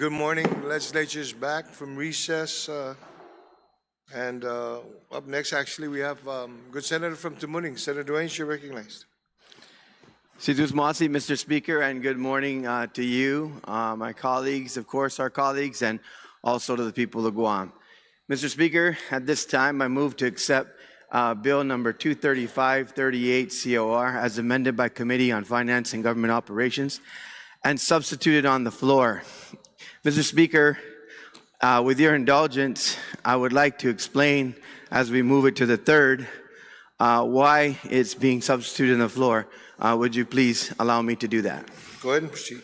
Good morning. The legislature is back from recess. Up next, actually, we have good Senator from Tumuning. Senator Duane, you're recognized. Sidus Masi, Mr. Speaker, and good morning to you, my colleagues, of course, our colleagues, and also to the people of Guam. Mr. Speaker, at this time, I move to accept Bill number 23538 COR as amended by Committee on Finance and Government Operations and substituted on the floor. Mr. Speaker, with your indulgence, I would like to explain, as we move it to the third, why it's being substituted on the floor. Would you please allow me to do that? Go ahead and proceed.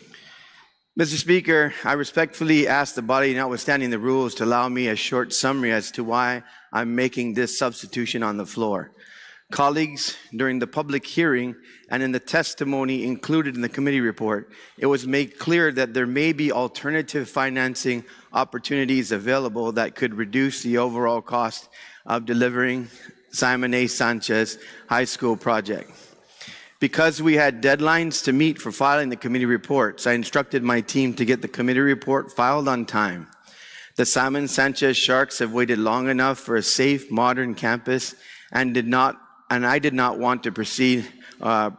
Mr. Speaker, I respectfully ask the body, notwithstanding the rules, to allow me a short summary as to why I'm making this substitution on the floor. Colleagues, during the public hearing and in the testimony included in the committee report, it was made clear that there may be alternative financing opportunities available that could reduce the overall cost of delivering Simon A. Sanchez High School project. Because we had deadlines to meet for filing the committee reports, I instructed my team to get the committee report filed on time. The Simon Sanchez Sharks have waited long enough for a safe, modern campus and I did not want to proceed on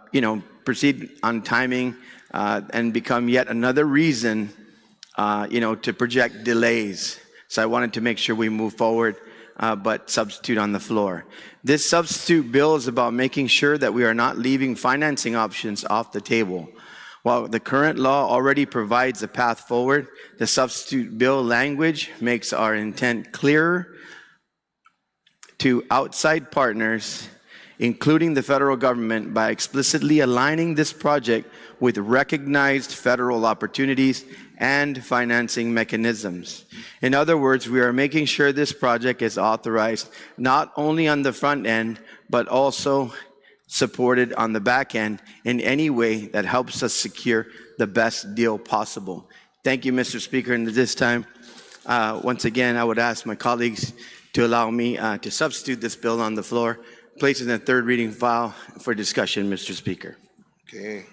timing and become yet another reason, to project delays. So I wanted to make sure we move forward, but substitute on the floor. This substitute bill is about making sure that we are not leaving financing options off the table. While the current law already provides a path forward, the substitute bill language makes our intent clearer to outside partners, including the federal government, by explicitly aligning this project with recognized federal opportunities and financing mechanisms. In other words, we are making sure this project is authorized not only on the front end, but also supported on the back end in any way that helps us secure the best deal possible. Thank you, Mr. Speaker. And at this time, once again, I would ask my colleagues to allow me to substitute this bill on the floor, place it in the third reading file for discussion, Mr. Speaker. Okay.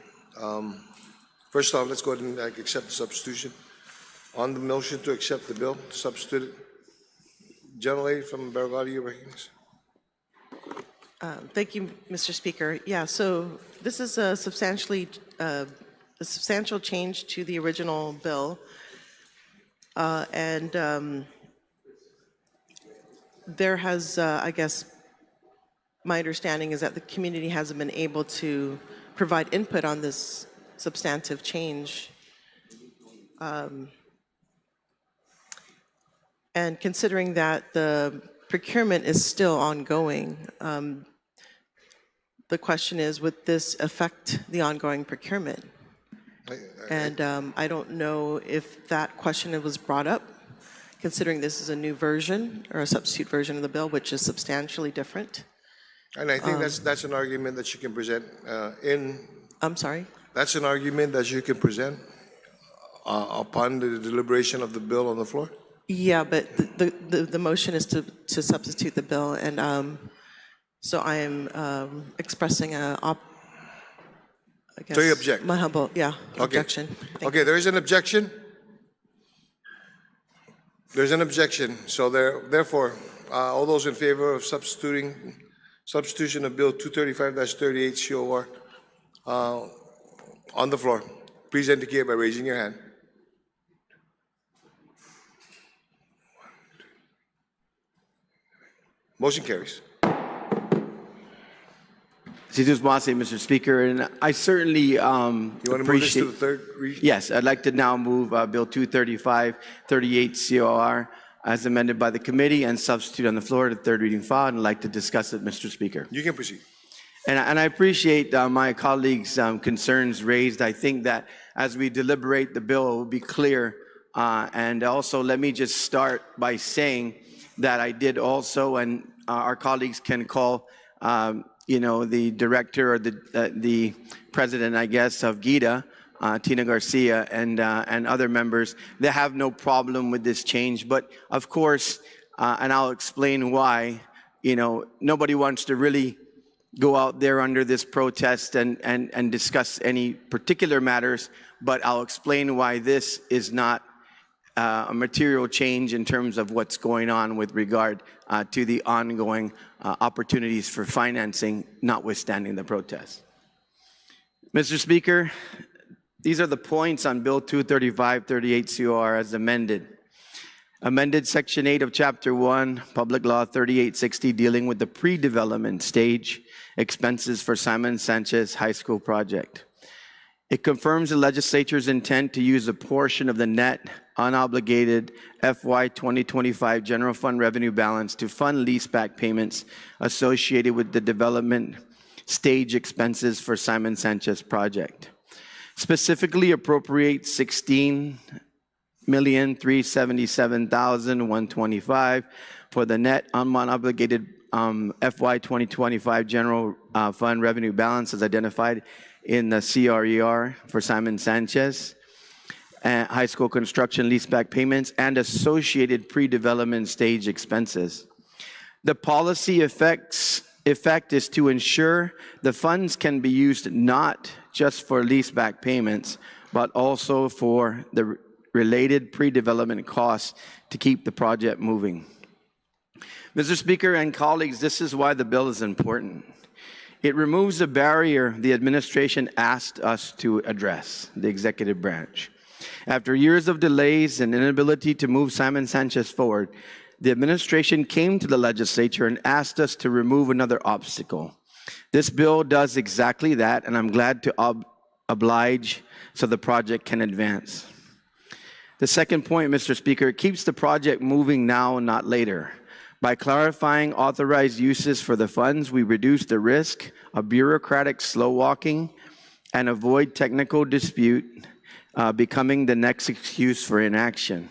First off, let's go ahead and accept the substitution. On the motion to accept the bill, substituted, Gentlelady from Baragadi, you recognize. Thank you, Mr. Speaker. Yeah, so this is a substantial change to the original bill, there has, I guess, my understanding is that the community hasn't been able to provide input on this substantive change. And considering that the procurement is still ongoing, the question is, would this affect the ongoing procurement? I don't know if that question was brought up, considering this is a new version or a substitute version of the bill, which is substantially different. And I think that's an argument that you can present I'm sorry? That's an argument that you can present upon the deliberation of the bill on the floor? Yeah, but the motion is to substitute the bill, and so I am expressing I guess, so you object? My humble, objection. Okay, there is an objection? There's an objection. So therefore, all those in favor of substitution of Bill 235-38 COR on the floor, please indicate by raising your hand. Motion carries. Sidus Masi, Mr. Speaker, and I certainly you want to move this to the third reading? Yes, I'd like to now move Bill 235-38 COR as amended by the committee and substitute on the floor to the third reading file, and I'd like to discuss it, Mr. Speaker. You can proceed. And I appreciate my colleagues' concerns raised. I think that as we deliberate the bill, it will be clear. And also, let me just start by saying that I did also, and our colleagues can call, the director or the president, I guess, of GIDA, Tina Garcia, and other members. They have no problem with this change. But of course, and I'll explain why, nobody wants to really go out there under this protest and discuss any particular matters, but I'll explain why this is not a material change in terms of what's going on with regard to the ongoing opportunities for financing, notwithstanding the protests. Mr. Speaker, these are the points on Bill 23538 COR as amended. Amended Section 8 of Chapter 1, Public Law 3860, dealing with the pre-development stage expenses for Simon Sanchez High School project. It confirms the legislature's intent to use a portion of the net unobligated FY 2025 general fund revenue balance to fund leaseback payments associated with the development stage expenses for Simon Sanchez project. Specifically appropriate $16,377,125 for the net unobligated FY 2025 general fund revenue balance as identified in the CRER for Simon Sanchez, high school construction leaseback payments, and associated pre-development stage expenses. The policy effect is to ensure the funds can be used not just for leaseback payments, but also for the related pre-development costs to keep the project moving. Mr. Speaker and colleagues, this is why the bill is important. It removes a barrier the administration asked us to address, the executive branch. After years of delays and inability to move Simon Sanchez forward, the administration came to the legislature and asked us to remove another obstacle. This bill does exactly that, and I'm glad to oblige so the project can advance. The second point, Mr. Speaker, it keeps the project moving now and not later. By clarifying authorized uses for the funds, we reduce the risk of bureaucratic slow walking and avoid technical dispute becoming the next excuse for inaction.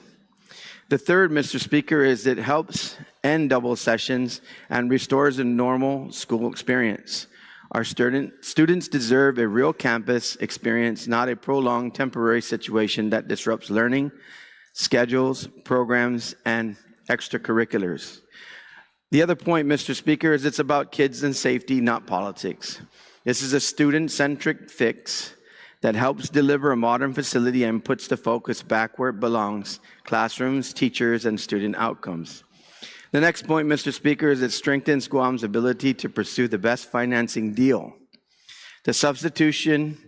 The third, Mr. Speaker, is it helps end double sessions and restores a normal school experience. Our students deserve a real campus experience, not a prolonged temporary situation that disrupts learning, schedules, programs, and extracurriculars. The other point, Mr. Speaker, is it's about kids and safety, not politics. This is a student-centric fix that helps deliver a modern facility and puts the focus back where it belongs: classrooms, teachers, and student outcomes. The next point, Mr. Speaker, is it strengthens Guam's ability to pursue the best financing deal. The substitution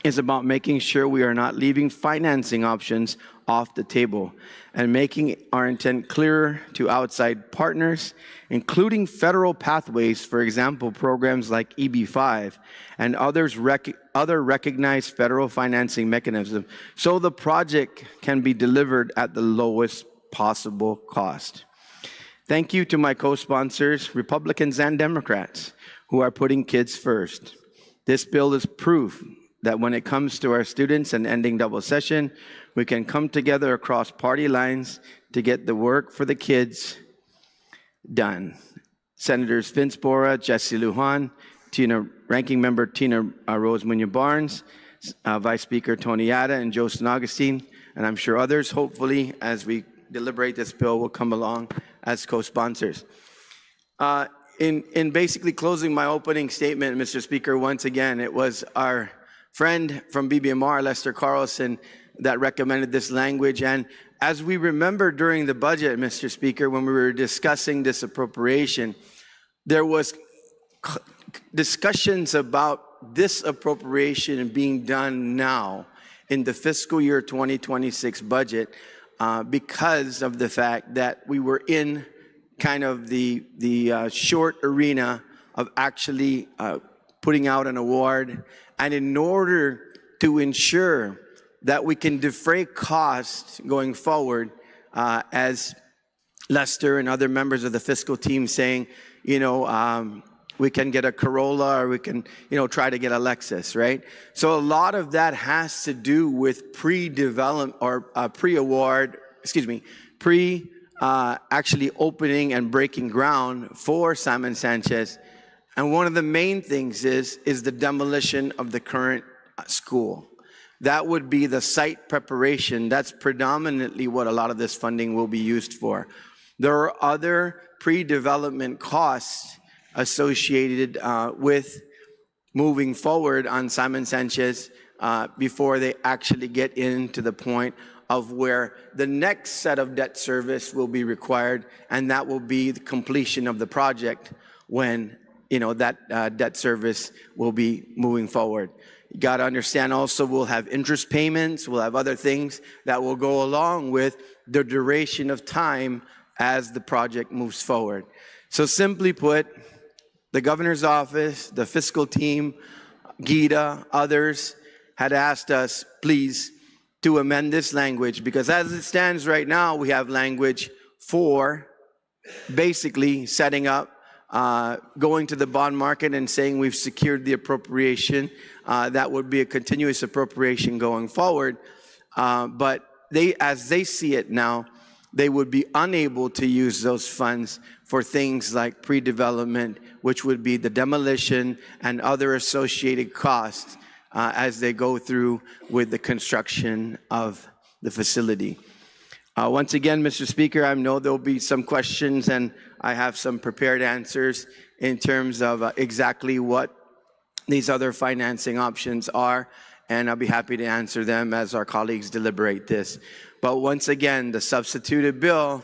is about making sure we are not leaving financing options off the table and making our intent clearer to outside partners, including federal pathways, for example, programs like EB-5 and other recognized federal financing mechanisms, so the project can be delivered at the lowest possible cost. Thank you to my co-sponsors, Republicans and Democrats, who are putting kids first. This bill is proof that when it comes to our students and ending double session, we can come together across party lines to get the work for the kids done. Senators Vince Bora, Jesse Lujan, Ranking Member Tina Rose Munoz-Barnes, Vice Speaker Tony Yada, and Joe San Augustine, and I'm sure others, hopefully, as we deliberate this bill, will come along as co-sponsors. In basically closing my opening statement, Mr. Speaker, once again, it was our friend from BBMR, Lester Carlson, that recommended this language. And as we remember during the budget, Mr. Speaker, when we were discussing this appropriation, there was discussions about this appropriation being done now in the fiscal year 2026 budget because of the fact that we were in kind of the short arena of actually putting out an award. And in order to ensure that we can defray costs going forward, as Lester and other members of the fiscal team saying, we can get a Corolla or we can, try to get a Lexus, right? So a lot of that has to do with pre-development or actually opening and breaking ground for Simon Sanchez. And one of the main things is the demolition of the current school. That would be the site preparation. That's predominantly what a lot of this funding will be used for. There are other pre-development costs associated with moving forward on Simon Sanchez before they actually get into the point of where the next set of debt service will be required, and that will be the completion of the project when that debt service will be moving forward. You got to understand also we'll have interest payments, we'll have other things that will go along with the duration of time as the project moves forward. So simply put, the governor's office, the fiscal team, Gita, others had asked us, please, to amend this language, because as it stands right now, we have language for basically setting up, going to the bond market and saying we've secured the appropriation. That would be a continuous appropriation going forward. But as they see it now, they would be unable to use those funds for things like pre-development, which would be the demolition and other associated costs as they go through with the construction of the facility. Once again, Mr. Speaker, I know there'll be some questions, and I have some prepared answers in terms of exactly what these other financing options are, and I'll be happy to answer them as our colleagues deliberate this. But once again, the substituted bill,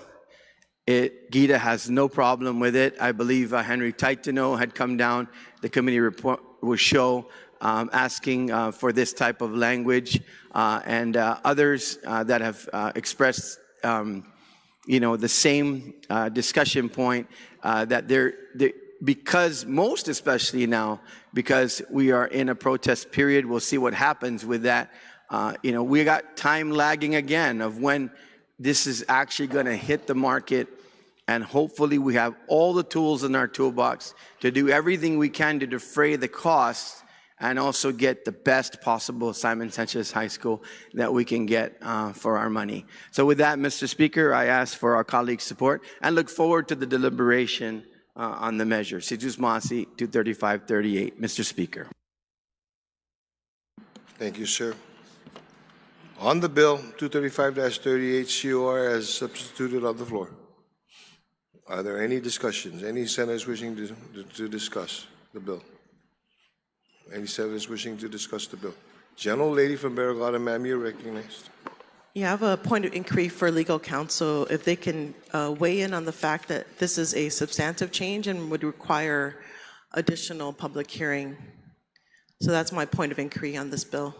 Gita has no problem with it. I believe Henry Taitano had come down. The committee report will show asking for this type of language, and others that have expressed the same discussion point that because most especially now, because we are in a protest period, we'll see what happens with that. We got time lagging again of when this is actually going to hit the market, and hopefully we have all the tools in our toolbox to do everything we can to defray the costs and also get the best possible Simon Sanchez High School that we can get for our money. So with that, Mr. Speaker, I ask for our colleagues' support and look forward to the deliberation on the measure. Sidus Masi, 23538. Mr. Speaker. Thank you, sir. On the bill, 235-38 COR as substituted on the floor. Are there any discussions? Any senators wishing to discuss the bill? Any senators wishing to discuss the bill? General Lady from Barrigada, ma'am, you're recognized. Yeah, I have a point of inquiry for legal counsel. If they can weigh in on the fact that this is a substantive change and would require additional public hearing. So that's my point of inquiry on this bill,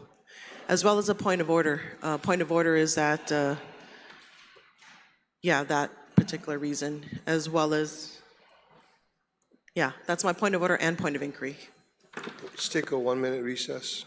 as well as a point of order. Point of order is that, that particular reason, as well as, that's my point of order and point of inquiry. Let's take a 1-minute recess.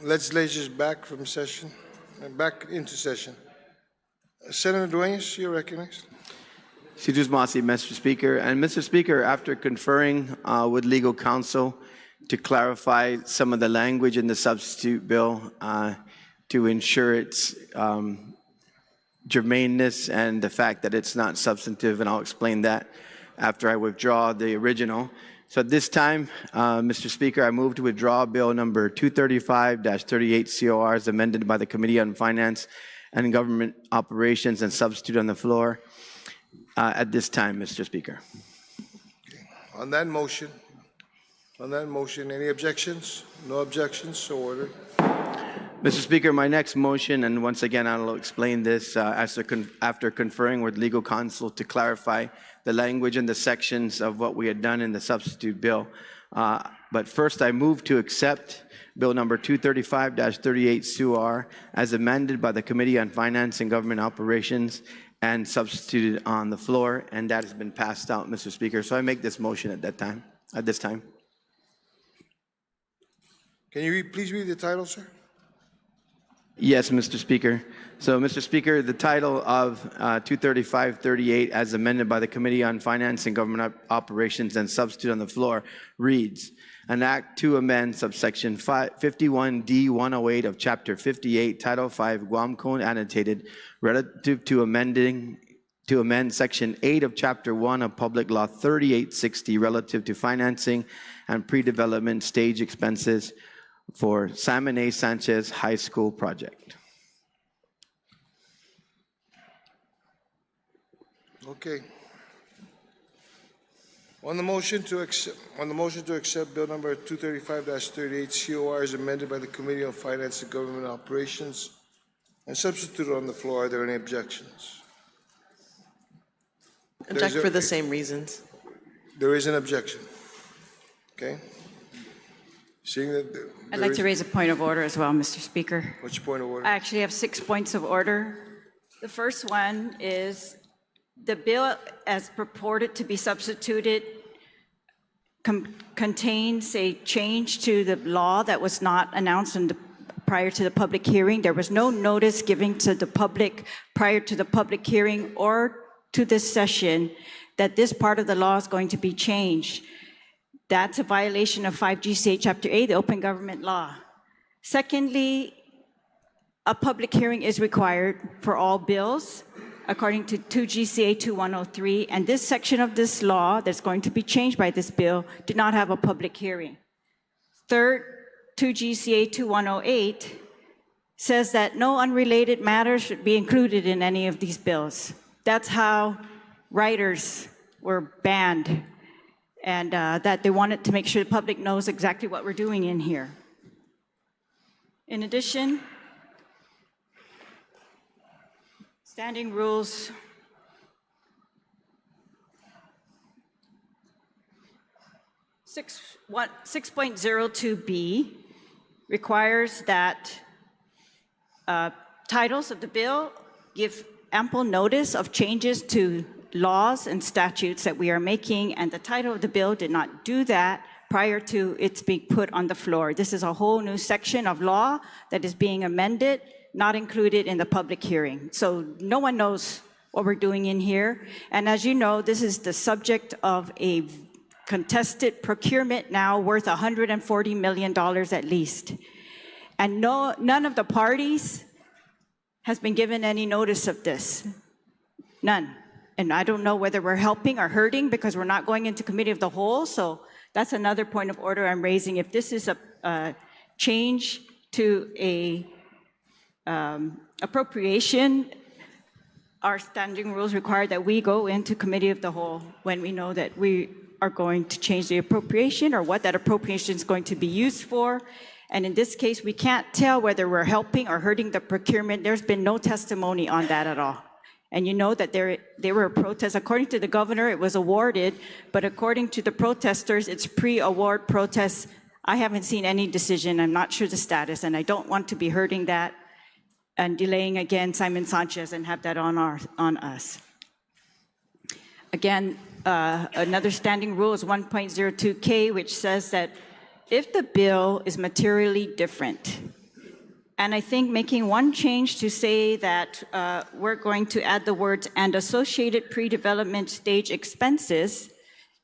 Legislature is back from session, back into session. Senator Dueñas, you're recognized. Sidus Masi, Mr. Speaker. And Mr. Speaker, after conferring with legal counsel to clarify some of the language in the substitute bill to ensure its germaneness and the fact that it's not substantive, and I'll explain that after I withdraw the original. So at this time, Mr. Speaker, I move to withdraw Bill number 235-38 COR as amended by the Committee on Finance and Government Operations and substitute on the floor at this time, Mr. Speaker. Okay. On that motion, any objections? No objections, so ordered. Mr. Speaker, my next motion, and once again, I'll explain this after conferring with legal counsel to clarify the language and the sections of what we had done in the substitute bill. But first, I move to accept Bill number 235-38 COR as amended by the Committee on Finance and Government Operations and substituted on the floor, and that has been passed out, Mr. Speaker. So I make this motion at this time. Can you please read the title, sir? Yes, Mr. Speaker. So, Mr. Speaker, the title of 235-38 as amended by the Committee on Finance and Government Operations and substitute on the floor reads, an act to amend subsection 51D108 of Chapter 58, Title 5, Guam Code annotated, relative to amend Section 8 of Chapter 1 of Public Law 3860 relative to financing and pre-development stage expenses for Simon A. Sanchez High School project. Okay. On the motion to accept Bill number 235-38 COR as amended by the Committee on Finance and Government Operations and substituted on the floor, are there any objections? Object for the same reasons. There is an objection. Okay. Seeing that I'd like to raise a point of order as well, Mr. Speaker. What's your point of order? I actually have 6 points of order. The first one is the bill as purported to be substituted contains a change to the law that was not announced prior to the public hearing. There was no notice given to the public prior to the public hearing or to this session that this part of the law is going to be changed. That's a violation of 5 GCA Chapter 8, the Open Government Law. Secondly, a public hearing is required for all bills according to 2 GCA 2103, and this section of this law that's going to be changed by this bill did not have a public hearing. Third, 2 GCA 2108 says that no unrelated matters should be included in any of these bills. That's how writers were banned, and that they wanted to make sure the public knows exactly what we're doing in here. In addition, standing rules 6.02b requires that titles of the bill give ample notice of changes to laws and statutes that we are making, and the title of the bill did not do that prior to its being put on the floor. This is a whole new section of law that is being amended, not included in the public hearing. So no one knows what we're doing in here. And as you know, this is the subject of a contested procurement now worth $140 million at least. And none of the parties has been given any notice of this. None. And I don't know whether we're helping or hurting because we're not going into committee of the whole. So that's another point of order I'm raising. If this is a change to a appropriation, our standing rules require that we go into committee of the whole when we know that we are going to change the appropriation or what that appropriation is going to be used for. And in this case, we can't tell whether we're helping or hurting the procurement. There's been no testimony on that at all. And you know that there were protests. According to the governor, it was awarded, but according to the protesters, it's pre-award protests. I haven't seen any decision. I'm not sure the status, and I don't want to be hurting that and delaying again Simon Sanchez and have that on us. Again, another standing rule is 1.02K, which says that if the bill is materially different And I think making one change to say that we're going to add the words "and associated pre-development stage expenses"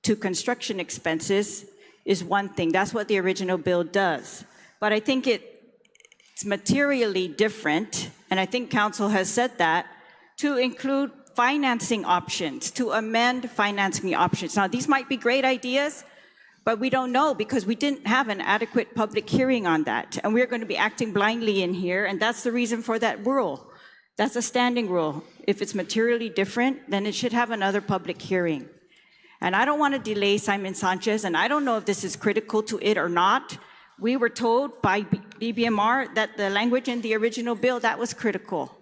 to construction expenses is one thing. That's what the original bill does. But I think it's materially different, and I think council has said that, to include financing options, to amend financing options. Now, these might be great ideas, but we don't know because we didn't have an adequate public hearing on that. And we're going to be acting blindly in here, and that's the reason for that rule. That's a standing rule. If it's materially different, then it should have another public hearing. And I don't want to delay Simon Sanchez, and I don't know if this is critical to it or not. We were told by BBMR that the language in the original bill, that was critical.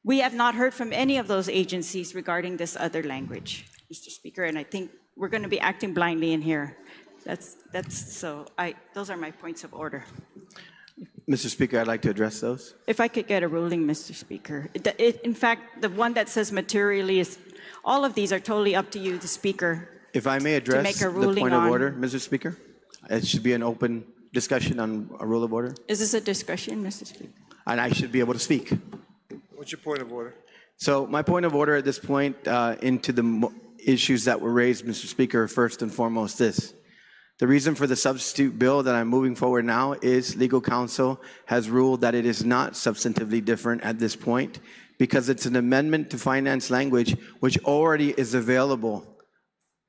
We have not heard from any of those agencies regarding this other language, Mr. Speaker, and I think we're going to be acting blindly in here. Those are my points of order. Mr. Speaker, I'd like to address those. If I could get a ruling, Mr. Speaker. In fact, the one that says materially is, all of these are totally up to you, the Speaker. If I may address the point of order, Mr. Speaker, it should be an open discussion on a rule of order. Is this a discussion, Mr. Speaker? And I should be able to speak. What's your point of order? So my point of order at this point into the issues that were raised, Mr. Speaker, first and foremost this. The reason for the substitute bill that I'm moving forward now is legal counsel has ruled that it is not substantively different at this point because it's an amendment to finance language which already is available.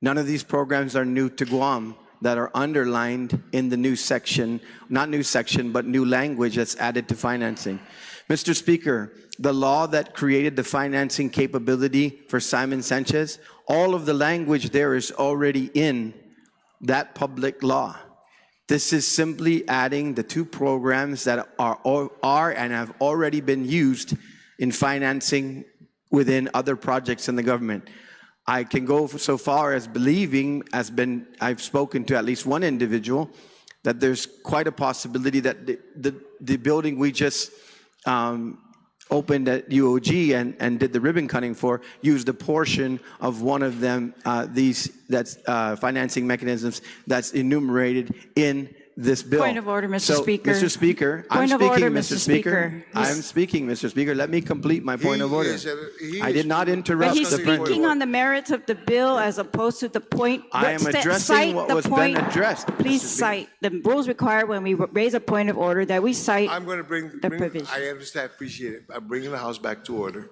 None of these programs are new to Guam that are underlined in the new section, not new section, but new language that's added to financing. Mr. Speaker, the law that created the financing capability for Simon Sanchez, all of the language there is already in that public law. This is simply adding the two programs that are and have already been used in financing within other projects in the government. I can go so far as believing, I've spoken to at least one individual, that there's quite a possibility that the building we just opened at UOG and did the ribbon cutting for used a portion of one of them, that's financing mechanisms that's enumerated in this bill. Point of order, Mr. Speaker. Mr. Speaker, I'm speaking, Mr. Speaker. I'm speaking, Mr. Speaker. Let me complete my point of order. I did not interrupt. But he's speaking on the merits of the bill as opposed to the point. I am addressing what was been addressed. Please cite. The rules require when we raise a point of order that we cite I'm going to bring the provision. I understand, appreciate it. I'm bringing the House back to order.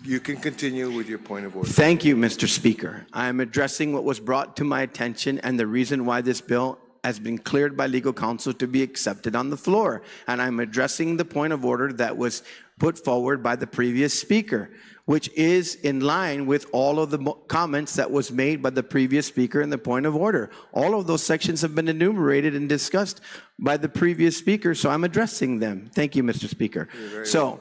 You can continue with your point of order. Thank you, Mr. Speaker. I am addressing what was brought to my attention and the reason why this bill has been cleared by legal counsel to be accepted on the floor. And I'm addressing the point of order that was put forward by the previous speaker, which is in line with all of the comments that was made by the previous speaker in the point of order. All of those sections have been enumerated and discussed by the previous speaker, so I'm addressing them. Thank you, Mr. Speaker. So,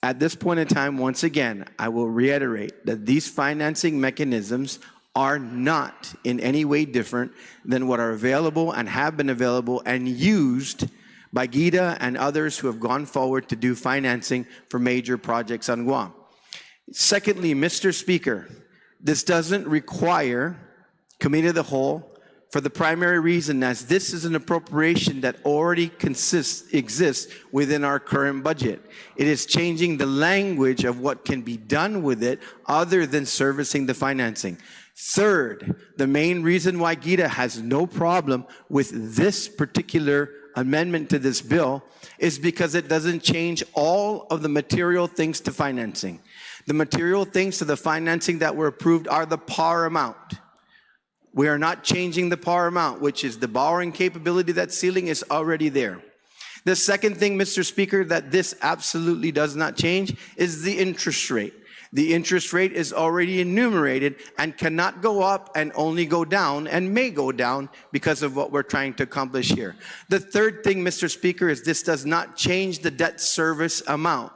at this point in time, once again, I will reiterate that these financing mechanisms are not in any way different than what are available and have been available and used by GIDA and others who have gone forward to do financing for major projects on Guam. Secondly, Mr. Speaker, this doesn't require committee of the whole for the primary reason as this is an appropriation that already exists within our current budget. It is changing the language of what can be done with it other than servicing the financing. Third, the main reason why GIDA has no problem with this particular amendment to this bill is because it doesn't change all of the material things to financing. The material things to the financing that were approved are the par amount. We are not changing the par amount, which is the borrowing capability. That ceiling is already there. The second thing, Mr. Speaker, that this absolutely does not change is the interest rate. The interest rate is already enumerated and cannot go up and only go down and may go down because of what we're trying to accomplish here. The third thing, Mr. Speaker, is this does not change the debt service amount.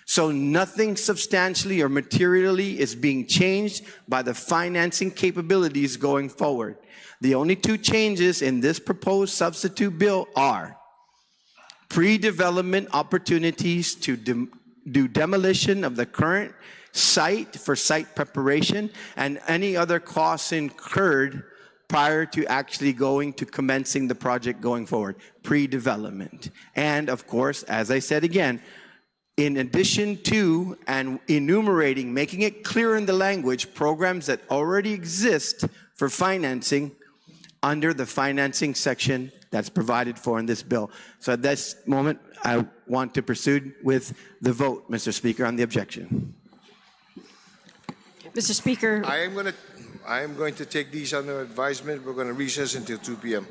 So nothing substantially or materially is being changed by the financing capabilities going forward. The only two changes in this proposed substitute bill are pre-development opportunities to do demolition of the current site for site preparation and any other costs incurred prior to actually going to commencing the project going forward, pre-development. And of course, as I said again, in addition to and enumerating, making it clear in the language, programs that already exist for financing under the financing section that's provided for in this bill. So at this moment, I want to proceed with the vote, Mr. Speaker, on the objection. Mr. Speaker, I am going to take these under advisement. We're going to recess until 2 p.m.